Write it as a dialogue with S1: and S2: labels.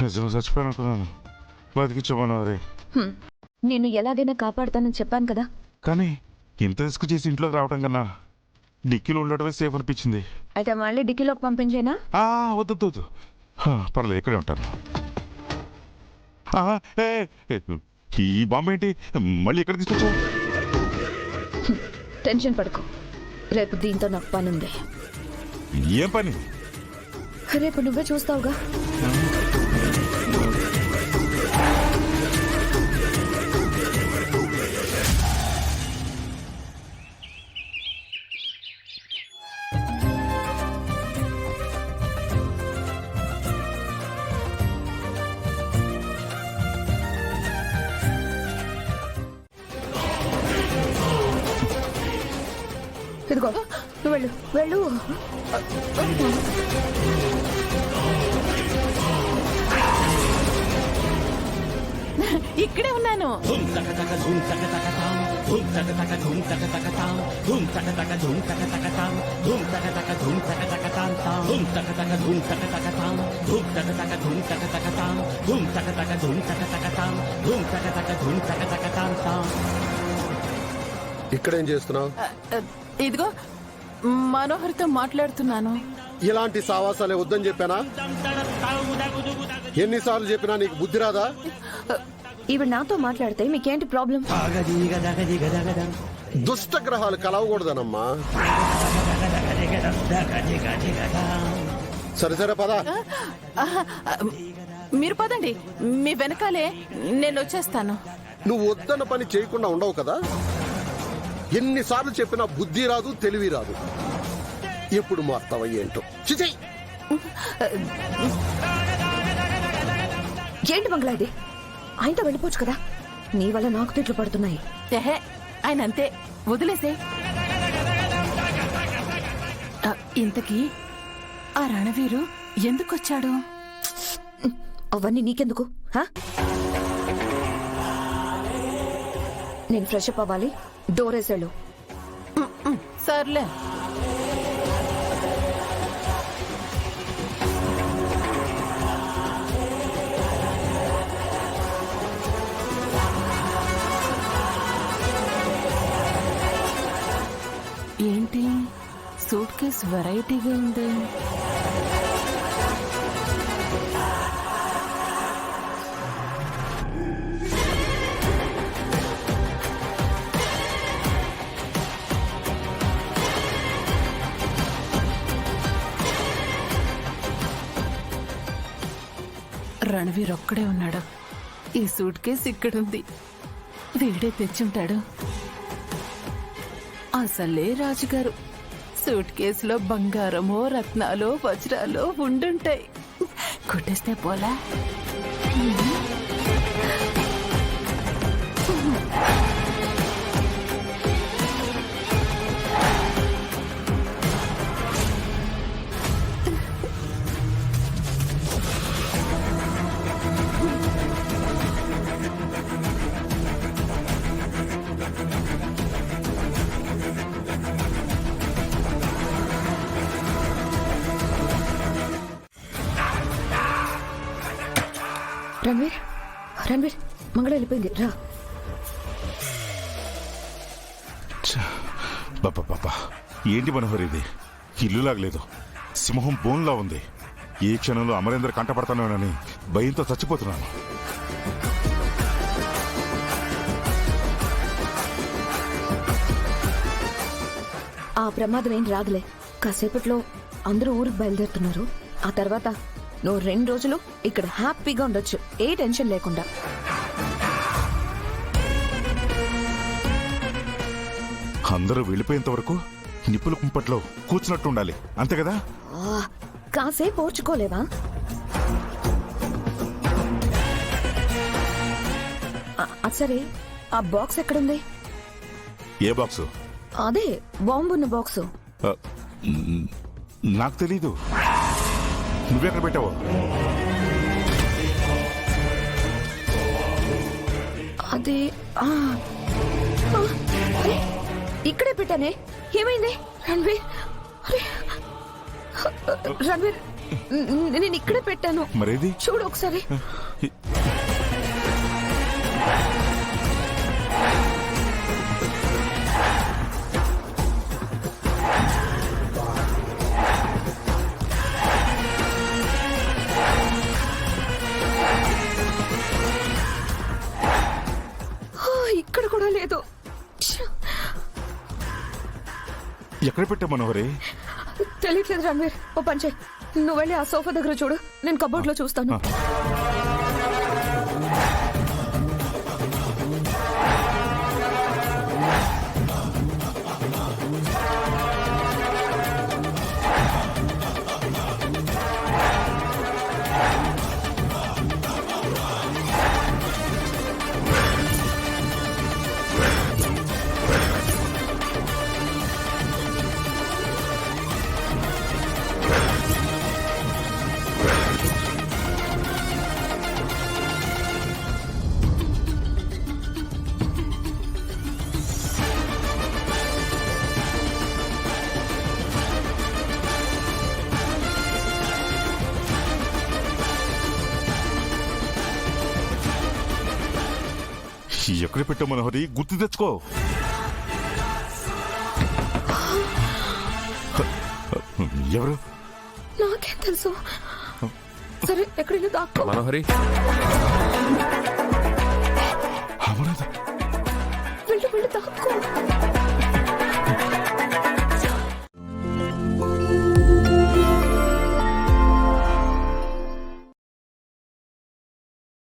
S1: నిజంగా చచ్చిపోయాను అనుకున్నాను. బతికించమను అరే.
S2: నేను ఎలాగైనా కాపాడుతానని చెప్పాను కదా.
S1: కానీ ఇంత రిస్క్ చేసి ఇంట్లోకి రావడం కన్నా డిక్కీలో ఉండటమే సేఫ్ అనిపించింది.
S2: అయితే మళ్ళీ డిక్కీలోకి పంపించేనా?
S1: వద్దు వద్దు, పర్లేదు ఇక్కడే ఉంటాను. ఈ బాంబు ఏంటి మళ్ళీ ఎక్కడ తీసుకొచ్చావు?
S2: టెన్షన్ పడుకో, రేపు దీంతో నాకు పని ఉంది.
S1: ఏం పని?
S2: రేపు నువ్వే చూస్తావుగా. ఇదిగో నువ్వు వెళ్ళు వెళ్ళు.
S3: ఇక్కడే ఉన్నాను.
S4: ఇక్కడేం చేస్తున్నావు?
S3: ఇదిగో మనోహర్తో మాట్లాడుతున్నాను.
S4: ఇలాంటి సావాసాలే వద్దని చెప్పానా? ఎన్నిసార్లు చెప్పినా నీకు బుద్ధి రాదా?
S2: ఈవిడ నాతో మాట్లాడితే మీకేంటి ప్రాబ్లం?
S4: దుష్ట గ్రహాలు కలవకూడదనమ్మా. సరే సరే పద.
S3: మీరు పదండి, మీ వెనకాలే నేను వచ్చేస్తాను.
S4: నువ్వు వద్దన్న పని చేయకుండా ఉండవు కదా. ఎన్నిసార్లు చెప్పినా బుద్ధి రాదు, తెలివి రాదు. ఎప్పుడు మారుతావా ఏంటో. చిచి,
S2: ఏంటి బంగ్లా ఇది? ఆయనతో వెళ్ళిపోవచ్చు కదా. నీ వల్ల నాకు తిట్లు పడుతున్నాయి.
S3: ఆయన అంతే, వదిలేసే. ఇంతకీ ఆ రణవీరు ఎందుకొచ్చాడు?
S2: అవన్నీ నీకెందుకు? నేను ఫ్రెష్ అప్ అవ్వాలి. డోర్ వేసాడు.
S3: సర్లే. ఏంటి సూట్ కేస్ వెరైటీగా ఉంది. రణవీర్ ఒక్కడే ఉన్నాడు. ఈ సూట్ కేస్ ఇక్కడుంది. వీడే తెచ్చుంటాడు. అసలే రాజుగారు సూట్ కేసులో బంగారమో రత్నాలో వజ్రాలో ఉండుంటాయి. కొట్టేస్తే పోలా.
S2: రణ్వీర్, రణ్వీర్, మంగళ వెళ్ళిపోయింది. రా.
S1: బాబా, ఏంటి మనోహర్ ఇది? ఇల్లు లాగలేదు, సింహం బోన్లా ఉంది. ఏ క్షణంలో అమరేంద్ర కంటపడతానోనని భయంతో చచ్చిపోతున్నాను.
S2: ఆ ప్రమాదం ఏం రాదులే. కాసేపట్లో అందరూ ఊరికి బయలుదేరుతున్నారు. ఆ తర్వాత నువ్వు 2 రోజులు ఇక్కడ హ్యాపీగా ఉండొచ్చు, ఏ టెన్షన్ లేకుండా.
S1: అందరూ వెళ్ళిపోయేంత వరకు నిప్పుల కుంపట్లో కూర్చున్నట్టు ఉండాలి, అంతే కదా?
S2: కాసేపు ఓర్చుకోలేవా? సరే, ఆ బాక్స్ ఎక్కడుంది?
S1: ఏ బాక్సు?
S2: అదే బాంబున్న బాక్సు.
S1: నాకు తెలీదు. నువ్వెక్కడ పెట్టావు?
S2: అది ఇక్కడే పెట్టానే. ఏమైంది రణ్వీర్? రణ్వీర్ నేను ఇక్కడే పెట్టాను,
S1: మరేది
S2: చూడు ఒకసారి. ఇక్కడ కూడా లేదు.
S1: ఎక్కడ పెట్టా మనోహరి?
S2: తెలియట్లేదు రణ్వీర్. ఓ పని చేయి, నువ్వు వెళ్ళి ఆ సోఫా దగ్గర చూడు, నేను కబోర్డ్ లో చూస్తాను.
S1: ఎక్కడ పెట్టా మనోహరి? గుర్తు తెచ్చుకో. ఎవరు?
S2: నాకేం తెలుసు. సరే ఎక్కడైనా దాక్కో.
S5: మనోహరి,
S1: అమరేంద్ర
S2: వెళ్ళు వెళ్ళు దాక్కో.